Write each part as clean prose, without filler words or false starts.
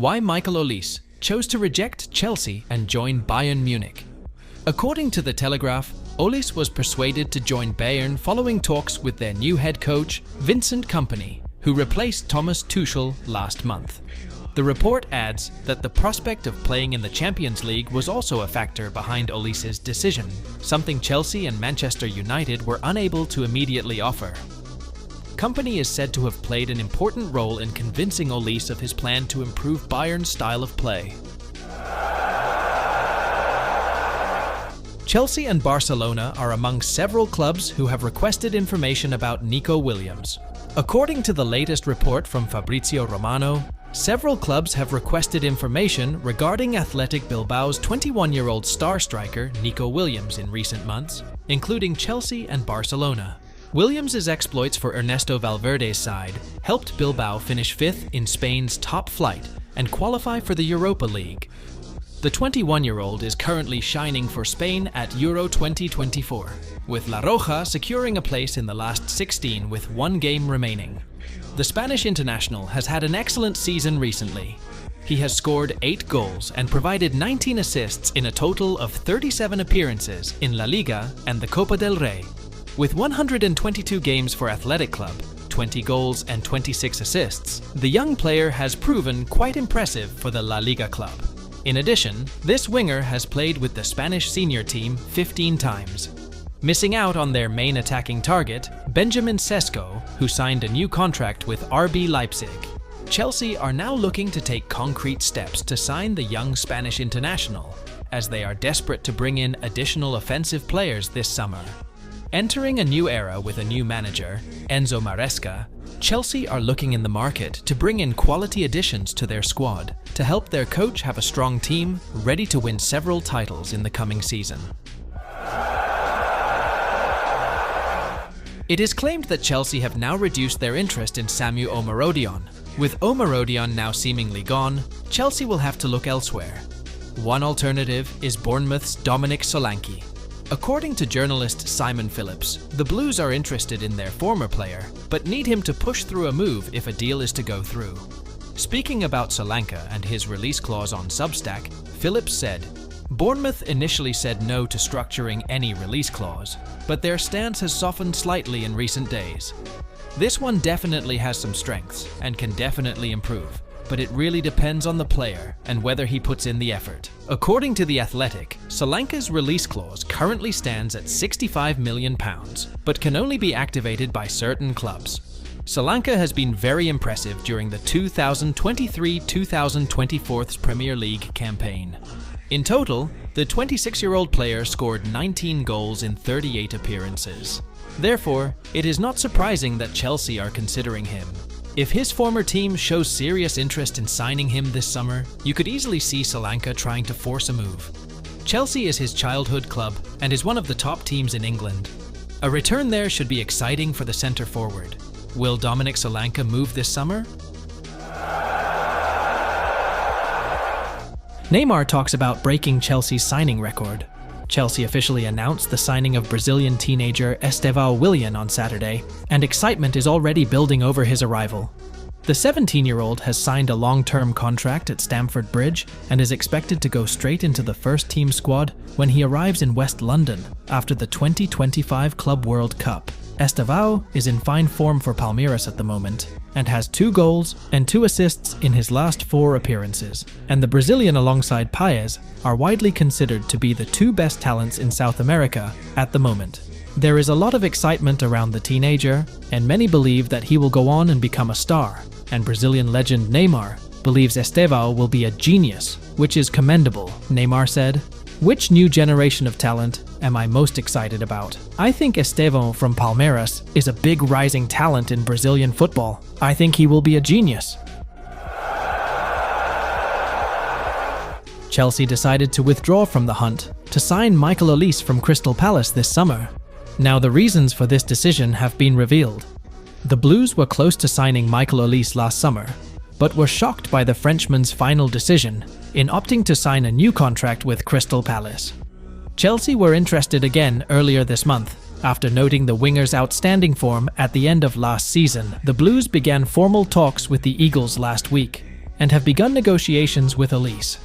Why Michael Olise chose to reject Chelsea and join Bayern Munich. According to The Telegraph, Olise was persuaded to join Bayern following talks with their new head coach, Vincent Kompany, who replaced Thomas Tuchel last month. The report adds that the prospect of playing in the Champions League was also a factor behind Olise's decision, something Chelsea and Manchester United were unable to immediately offer. Kompany is said to have played an important role in convincing Olise of his plan to improve Bayern's style of play. Chelsea and Barcelona are among several clubs who have requested information about Nico Williams. According to the latest report from Fabrizio Romano, several clubs have requested information regarding Athletic Bilbao's 21-year-old star striker Nico Williams in recent months, including Chelsea and Barcelona. Williams' exploits for Ernesto Valverde's side helped Bilbao finish 5th in Spain's top flight and qualify for the Europa League. The 21-year-old is currently shining for Spain at Euro 2024, with La Roja securing a place in the last 16 with 1 game remaining. The Spanish international has had an excellent season recently. He has scored 8 goals and provided 19 assists in a total of 37 appearances in La Liga and the Copa del Rey. With 122 games for Athletic Club, 20 goals and 26 assists, the young player has proven quite impressive for the La Liga club. In addition, this winger has played with the Spanish senior team 15 times. Missing out on their main attacking target, Benjamin Sesko, who signed a new contract with RB Leipzig. Chelsea are now looking to take concrete steps to sign the young Spanish international, as they are desperate to bring in additional offensive players this summer. Entering a new era with a new manager, Enzo Maresca, Chelsea are looking in the market to bring in quality additions to their squad to help their coach have a strong team ready to win several titles in the coming season. It is claimed that Chelsea have now reduced their interest in Samu Omarodion. With Omarodion now seemingly gone, Chelsea will have to look elsewhere. One alternative is Bournemouth's DOMINIC Solanke. According to journalist Simon Phillips, the Blues are interested in their former player, but need him to push through a move if a deal is to go through. Speaking about Solanke and his release clause on Substack, Phillips said, "Bournemouth initially said no to structuring any release clause, but their stance has softened slightly in recent days. This one definitely has some strengths and can definitely improve, but it really depends on the player and whether he puts in the effort." According to The Athletic, Solanke's release clause currently stands at £65 million, but can only be activated by certain clubs. Solanke has been very impressive during the 2023-2024 Premier League campaign. In total, the 26-year-old player scored 19 goals in 38 appearances. Therefore, it is not surprising that Chelsea are considering him. If his former team shows serious interest in signing him this summer, you could easily see Solanke trying to force a move. Chelsea is his childhood club and is one of the top teams in England. A return there should be exciting for the centre forward. Will Dominic Solanke move this summer? Neymar talks about breaking Chelsea's signing record. Chelsea officially announced the signing of Brazilian teenager Estevão Willian on Saturday, and excitement is already building over his arrival. The 17-year-old has signed a long-term contract at Stamford Bridge and is expected to go straight into the first-team squad when he arrives in West London after the 2025 Club World Cup. Estevão is in fine form for Palmeiras at the moment and has 2 goals and 2 assists in his last 4 appearances, and the Brazilian alongside Paes are widely considered to be the 2 best talents in South America at the moment. There is a lot of excitement around the teenager, and many believe that he will go on and become a star, and Brazilian legend Neymar believes Estevão will be a genius, which is commendable, Neymar said. "Which new generation of talent am I most excited about? I think Estevão from Palmeiras is a big rising talent in Brazilian football. I think he will be a genius." Chelsea decided to withdraw from the hunt to sign Michael Olise from Crystal Palace this summer. Now the reasons for this decision have been revealed. The Blues were close to signing Michael Olise last summer, but were shocked by the Frenchman's final decision in opting to sign a new contract with Crystal Palace. Chelsea were interested again earlier this month. After noting the winger's outstanding form at the end of last season, the Blues began formal talks with the Eagles last week, and have begun negotiations with OLISE.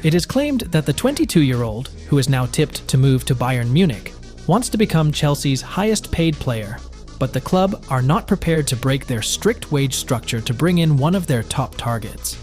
It is claimed that the 22-year-old, who is now tipped to move to Bayern Munich, wants to become Chelsea's highest-paid player, but the club are not prepared to break their strict wage structure to bring in one of their top targets.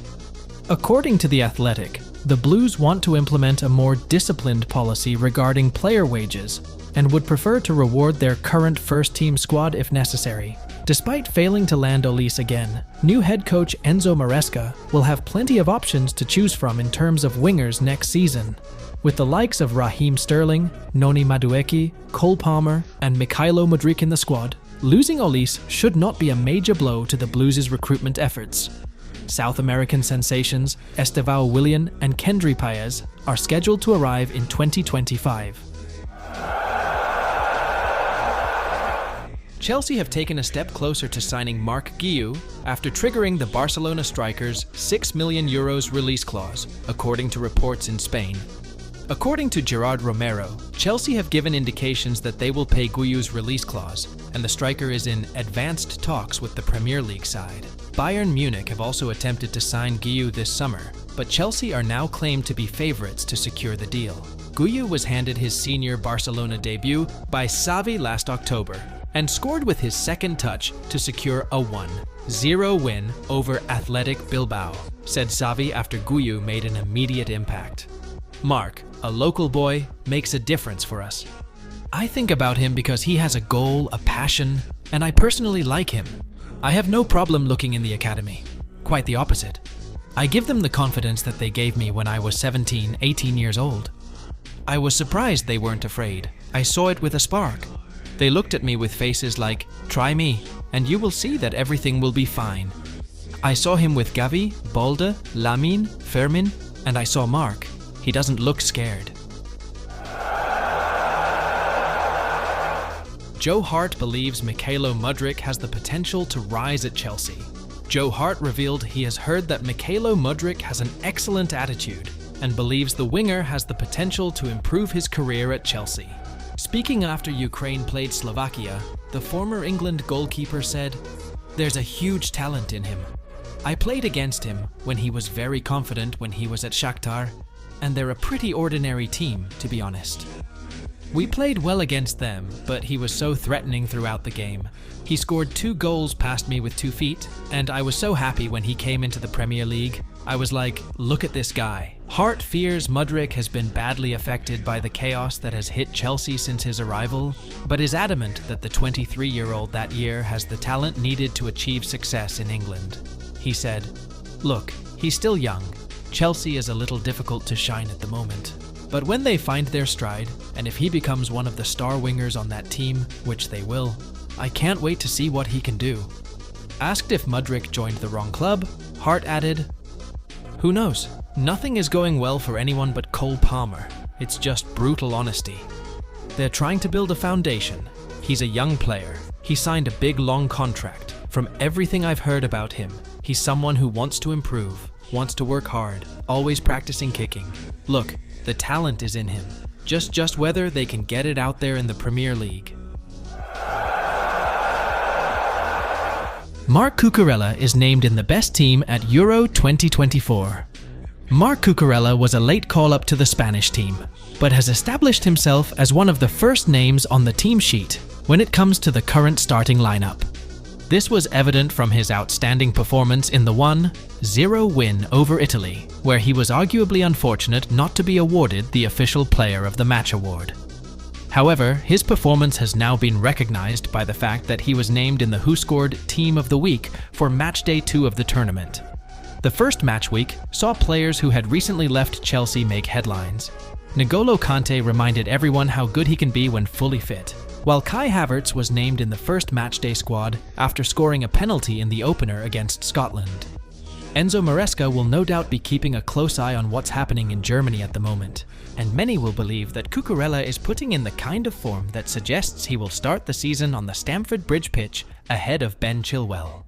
According to The Athletic, the Blues want to implement a more disciplined policy regarding player wages and would prefer to reward their current first-team squad if necessary. Despite failing to land OLISE again, new head coach Enzo Maresca will have plenty of options to choose from in terms of wingers next season. With the likes of Raheem Sterling, Noni Madueke, Cole Palmer, and Mykhailo Mudryk in the squad, losing OLISE should not be a major blow to the Blues' recruitment efforts. South American sensations Estevao Willian and Kendry Paez are scheduled to arrive in 2025. Chelsea have taken a step closer to signing Marc Guiu after triggering the Barcelona striker's €6 million release clause, according to reports in Spain. According to Gerard Romero, Chelsea have given indications that they will pay Guiu's release clause, and the striker is in advanced talks with the Premier League side. Bayern Munich have also attempted to sign Guiu this summer, but Chelsea are now claimed to be favourites to secure the deal. Guiu was handed his senior Barcelona debut by Xavi last October, and scored with his second touch to secure a 1-0 win over Athletic Bilbao, said Xavi after Guiu made an immediate impact. Marc, a local boy, makes a difference for us. I think about him because he has a goal, a passion, and I personally like him. I have no problem looking in the academy. Quite the opposite. I give them the confidence that they gave me when I was 17, 18 years old. I was surprised they weren't afraid. I saw it with a spark. They looked at me with faces like, "Try me, and you will see that everything will be fine." I saw him with Gavi, Balde, Lamine, Fermin, and I saw Marc. He doesn't look scared. Joe Hart believes Mykhailo Mudryk has the potential to rise at Chelsea. Joe Hart revealed he has heard that Mykhailo Mudryk has an excellent attitude and believes the winger has the potential to improve his career at Chelsea. Speaking after Ukraine played Slovakia, the former England goalkeeper said, "There's a huge talent in him. I played against him when he was very confident when he was at Shakhtar, and they're a pretty ordinary team, to be honest. We played well against them, but he was so threatening throughout the game. He scored 2 goals past me with 2 feet, and I was so happy when he came into the Premier League. I was like, look at this guy." Hart fears Mudryk has been badly affected by the chaos that has hit Chelsea since his arrival, but is adamant that the 23-year-old that year has the talent needed to achieve success in England. He said, "Look, he's still young. Chelsea is a little difficult to shine at the moment. But when they find their stride, and if he becomes one of the star wingers on that team, which they will, I can't wait to see what he can do." Asked if Mudryk joined the wrong club, Hart added, "Who knows? Nothing is going well for anyone but Cole Palmer. It's just brutal honesty. They're trying to build a foundation. He's a young player. He signed a big long contract. From everything I've heard about him, he's someone who wants to improve, wants to work hard, always practicing kicking. Look, the talent is in him. Just whether they can get it out there in the Premier League." Marc Cucurella is named in the best team at Euro 2024. Marc Cucurella was a late call-up to the Spanish team, but has established himself as one of the first names on the team sheet when it comes to the current starting lineup. This was evident from his outstanding performance in the 1-0 win over Italy, where he was arguably unfortunate not to be awarded the official Player of the Match award. However, his performance has now been recognized by the fact that he was named in the Who Scored Team of the Week for Matchday 2 of the tournament. The first match week saw players who had recently left Chelsea make headlines. N'Golo Kante reminded everyone how good he can be when fully fit, while Kai Havertz was named in the first matchday squad after scoring a penalty in the opener against Scotland. Enzo Maresca will no doubt be keeping a close eye on what's happening in Germany at the moment, and many will believe that Cucurella is putting in the kind of form that suggests he will start the season on the Stamford Bridge pitch ahead of Ben Chilwell.